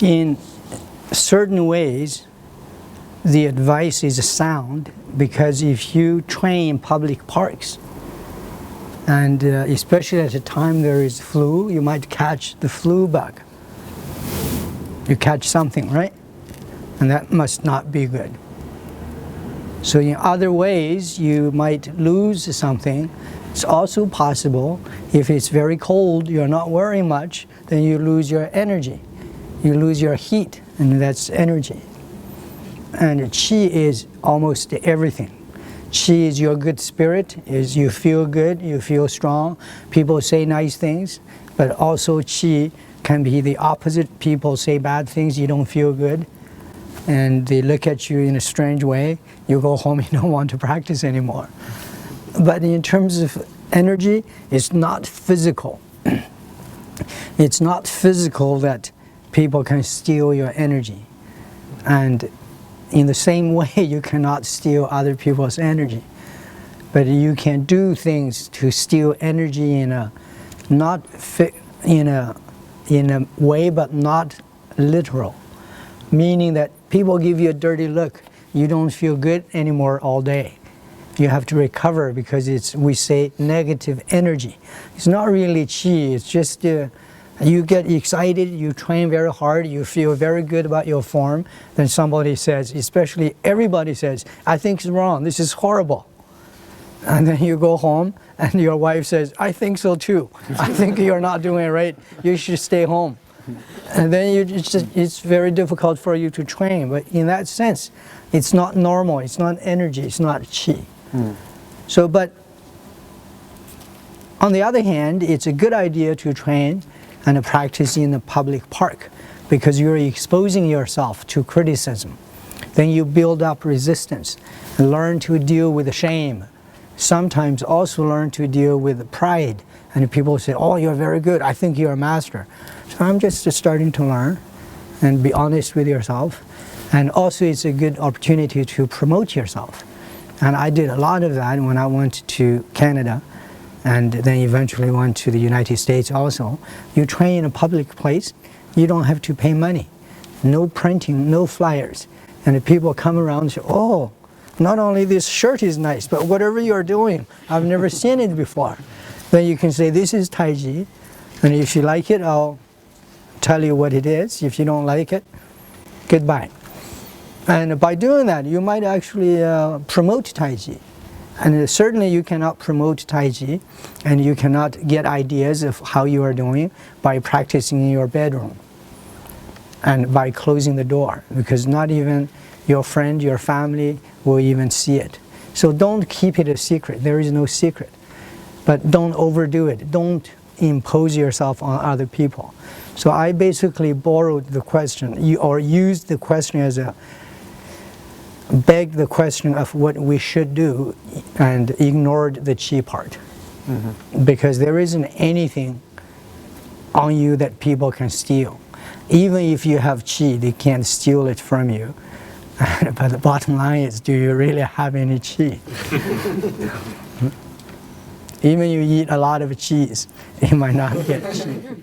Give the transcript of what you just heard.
In certain ways, the advice is sound, because if you train in public parks, and especially at a time there is flu, you might catch the flu bug. You catch something, right? And that must not be good. So in other ways, you might lose something. It's also possible, if it's very cold, you're not wearing much, then you lose your energy. You lose your heat, and that's energy. And qi is almost everything. Qi is your good spirit, is you feel good, you feel strong, people say nice things, but also qi can be the opposite. People say bad things, you don't feel good, and they look at you in a strange way. You go home, you don't want to practice anymore. But in terms of energy, it's not physical. It's not physical that people can steal your energy. And in the same way, you cannot steal other people's energy. But you can do things to steal energy in a way, but not literal. Meaning that people give you a dirty look, you don't feel good anymore all day. You have to recover, because it's, we say, negative energy. It's not really qi, it's just you get excited, you train very hard, you feel very good about your form, then somebody says, especially everybody says, I think it's wrong, this is horrible. And then you go home and your wife says, I think so too. I think you're not doing it right, you should stay home. And then it's very difficult for you to train. But in that sense, it's not normal, it's not energy, it's not qi. So, but on the other hand, it's a good idea to train and practice in the public park, because you're exposing yourself to criticism. Then you build up resistance and learn to deal with shame. Sometimes also learn to deal with pride. And people say, oh, you're very good, I think you're a master. So I'm just starting to learn and be honest with yourself. And also it's a good opportunity to promote yourself. And I did a lot of that when I went to Canada, and then eventually went to the United States also. You train in a public place, you don't have to pay money. No printing, no flyers. And the people come around and say, oh, not only this shirt is nice, but whatever you're doing, I've never seen it before. Then you can say, this is Taiji, and if you like it, I'll tell you what it is. If you don't like it, goodbye. And by doing that, you might actually promote Taiji. And certainly you cannot promote Taiji, and you cannot get ideas of how you are doing by practicing in your bedroom and by closing the door, because not even your friend, your family will even see it. So don't keep it a secret. There is no secret. But don't overdo it. Don't impose yourself on other people. So I basically borrowed the question, or used the question as a, begged the question of what we should do, and ignored the qi part. Because there isn't anything on you that people can steal. Even if you have qi, they can't steal it from you. But the bottom line is, do you really have any qi? Even you eat a lot of cheese, you might not get qi.